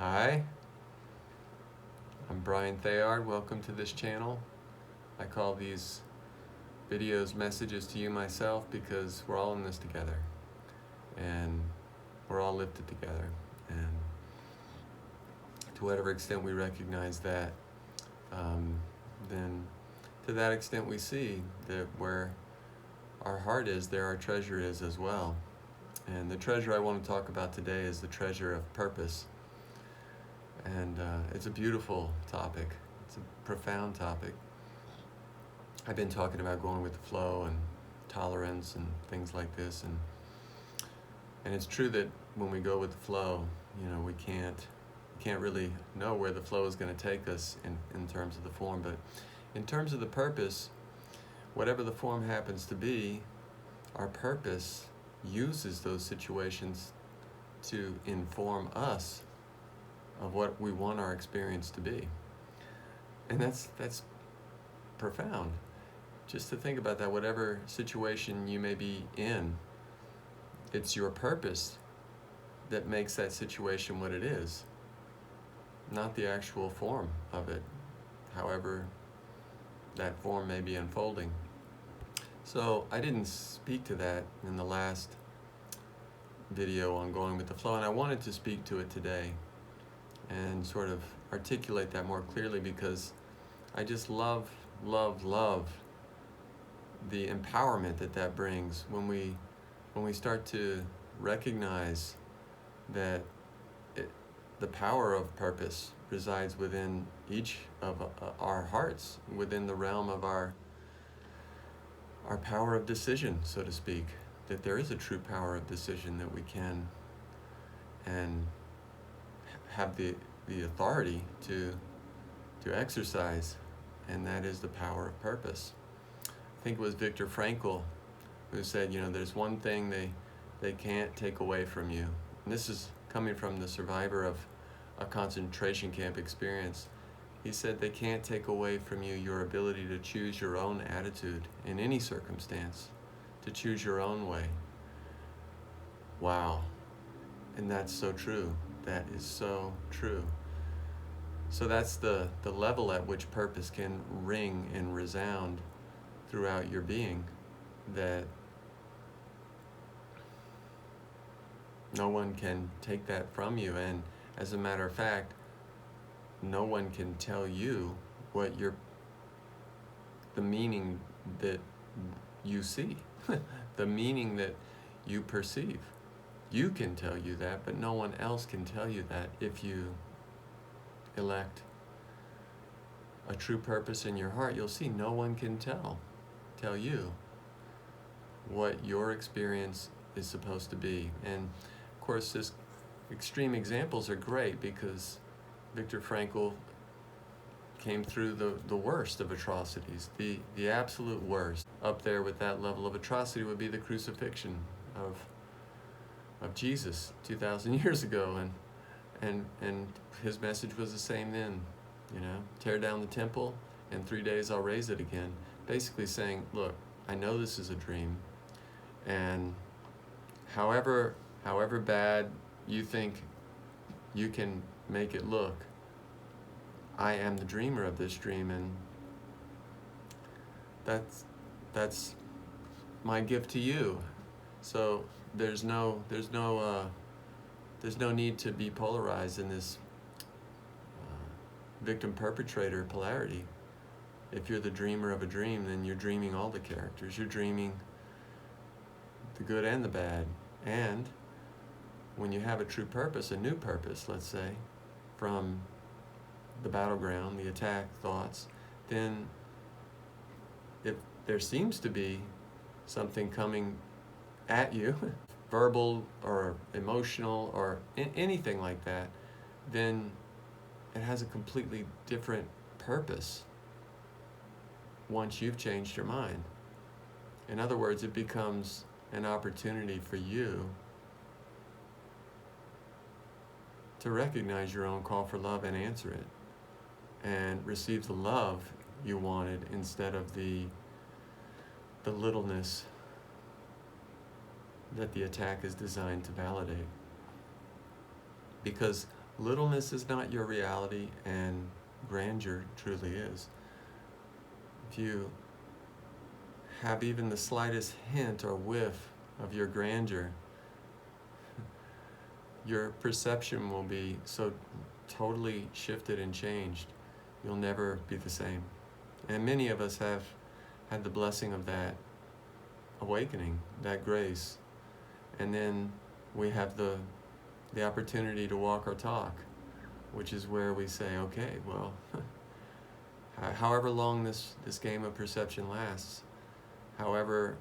Hi, I'm Brian Thayard. Welcome to this channel. I call these videos messages to you myself because we're all in this together and we're all lifted together, and to whatever extent we recognize that, then to that extent we see that where our heart is, there our treasure is as well. And the treasure I want to talk about today is the treasure of purpose. And it's a beautiful topic. It's a profound topic. I've been talking about going with the flow and tolerance and things like this, and it's true that when we go with the flow, we can't really know where the flow is going to take us in terms of the form, but in terms of the purpose, whatever the form happens to be, our purpose uses those situations to inform us of what we want our experience to be. And that's profound. Just to think about that, whatever situation you may be in, it's your purpose that makes that situation what it is, not the actual form of it, however that form may be unfolding. So I didn't speak to that in the last video on going with the flow, and I wanted to speak to it today and sort of articulate that more clearly, because I just love the empowerment that brings when we start to recognize that the power of purpose resides within each of our hearts, within the realm of our power of decision, so to speak, that there is a true power of decision that we can and have the authority to exercise, and that is the power of purpose. I think it was Viktor Frankl who said, there's one thing they can't take away from you. And this is coming from the survivor of a concentration camp experience. He said they can't take away from you your ability to choose your own attitude in any circumstance, to choose your own way. Wow. And that's so true. That is so true. So that's the level at which purpose can ring and resound throughout your being, that no one can take that from you. And as a matter of fact, no one can tell you what the meaning that you see, the meaning that you perceive. You can tell you that, but no one else can tell you that if you elect a true purpose in your heart. You'll see no one can tell you what your experience is supposed to be. And of course, this extreme examples are great because Viktor Frankl came through the worst of atrocities, the absolute worst. Up there with that level of atrocity would be the crucifixion of Jesus 2,000 years ago, and his message was the same then. Tear down the temple, in 3 days I'll raise it again. Basically saying, look, I know this is a dream, and however bad you think you can make it look, I am the dreamer of this dream, and that's my gift to you. So there's no need to be polarized in this victim-perpetrator polarity. If you're the dreamer of a dream, then you're dreaming all the characters. You're dreaming the good and the bad. And when you have a true purpose, a new purpose, let's say, from the battleground, the attack thoughts, then if there seems to be something coming at you, verbal or emotional or anything like that, then it has a completely different purpose once you've changed your mind. In other words, it becomes an opportunity for you to recognize your own call for love and answer it, and receive the love you wanted instead of the littleness that the attack is designed to validate. Because Littleness is not your reality, and grandeur truly is. If you have even the slightest hint or whiff of your grandeur, your perception will be so totally shifted and changed, you'll never be the same. And many of us have had the blessing of that awakening, that grace. And then we have the opportunity to walk our talk, which is where we say, okay, well, however long this game of perception lasts, however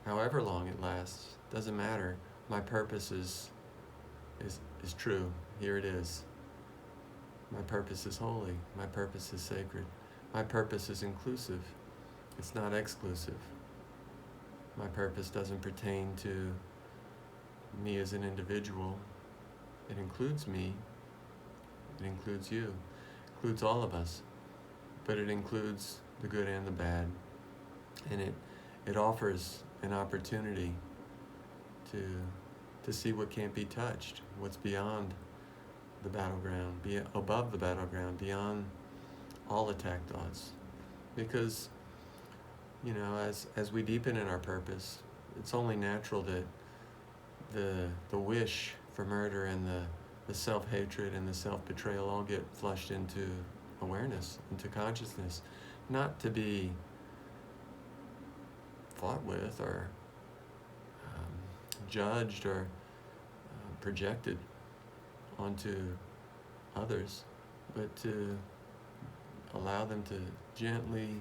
long it lasts, doesn't matter. My purpose is true. Here it is. My purpose is holy. My purpose is sacred. My purpose is inclusive. It's not exclusive. My purpose doesn't pertain to me as an individual. It includes me. It includes you. It includes all of us. But it includes the good and the bad. And it offers an opportunity to see what can't be touched, what's beyond the battleground, above the battleground, beyond all attack thoughts. Because, as we deepen in our purpose, it's only natural that the wish for murder and the self-hatred and the self-betrayal all get flushed into awareness, into consciousness, not to be fought with or judged or projected onto others, but to allow them to gently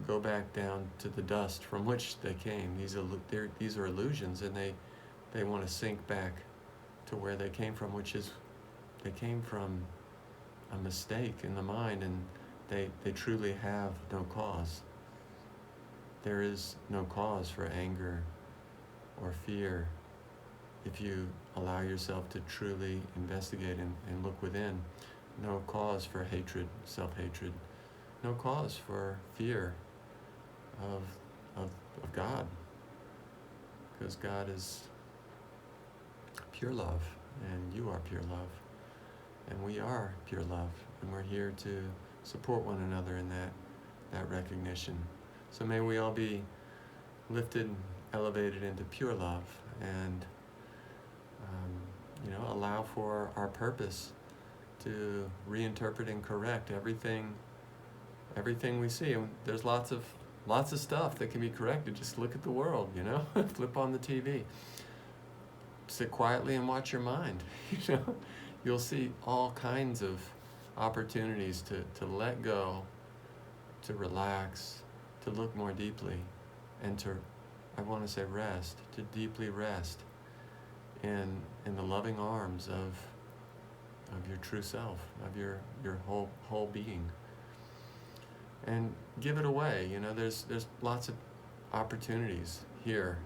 go back down to the dust from which they came. These are illusions, and they want to sink back to where they came from, which is they came from a mistake in the mind, and they truly have no cause. There is no cause for anger or fear if you allow yourself to truly investigate and look within. No cause for hatred, self-hatred. No cause for fear of God, because God is pure love, and you are pure love, and we are pure love, and we're here to support one another in that recognition. So may we all be lifted, elevated into pure love, and allow for our purpose to reinterpret and correct everything we see. And there's lots of stuff that can be corrected. Just look at the world, flip on the TV, sit quietly and watch your mind. You'll see all kinds of opportunities to let go, to relax, to look more deeply, and to, I want to say, rest, to deeply rest in the loving arms of your true self, of your whole being. And give it away. There's lots of opportunities here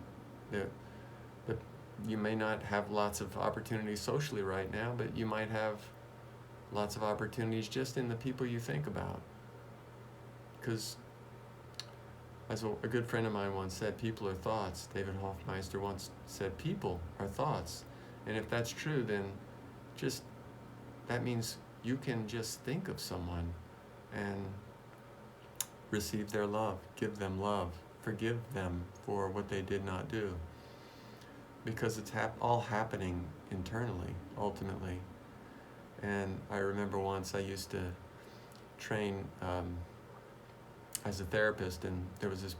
that you may not have lots of opportunities socially right now, but you might have lots of opportunities just in the people you think about. Because as a good friend of mine once said, people are thoughts. David Hoffmeister once said, people are thoughts. And if that's true, then that means you can just think of someone and receive their love, give them love, forgive them for what they did not do. Because it's all happening internally, ultimately. And I remember once I used to train as a therapist, and there was this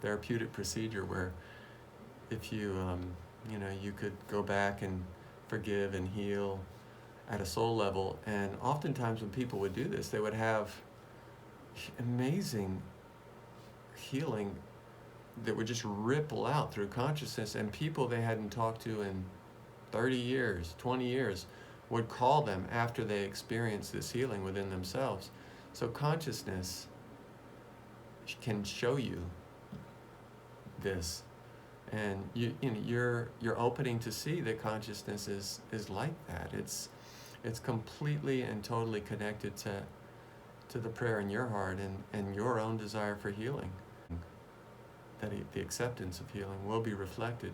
therapeutic procedure, where if you could go back and forgive and heal at a soul level. And oftentimes when people would do this, they would have amazing healing that would just ripple out through consciousness, and people they hadn't talked to in 30 years, 20 years would call them after they experienced this healing within themselves. So consciousness can show you this, and you're opening to see that consciousness is like that. It's completely and totally connected to the prayer in your heart and your own desire for healing. That the acceptance of healing will be reflected.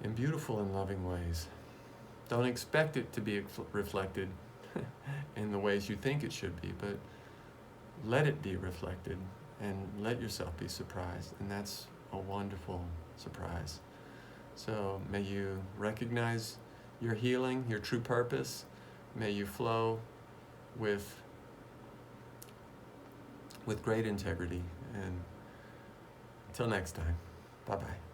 in beautiful and loving ways. Don't expect it to be reflected in the ways you think it should be, but let it be reflected and let yourself be surprised. And that's a wonderful surprise. So may you recognize your healing, your true purpose. May you flow with great integrity. And until next time, bye-bye.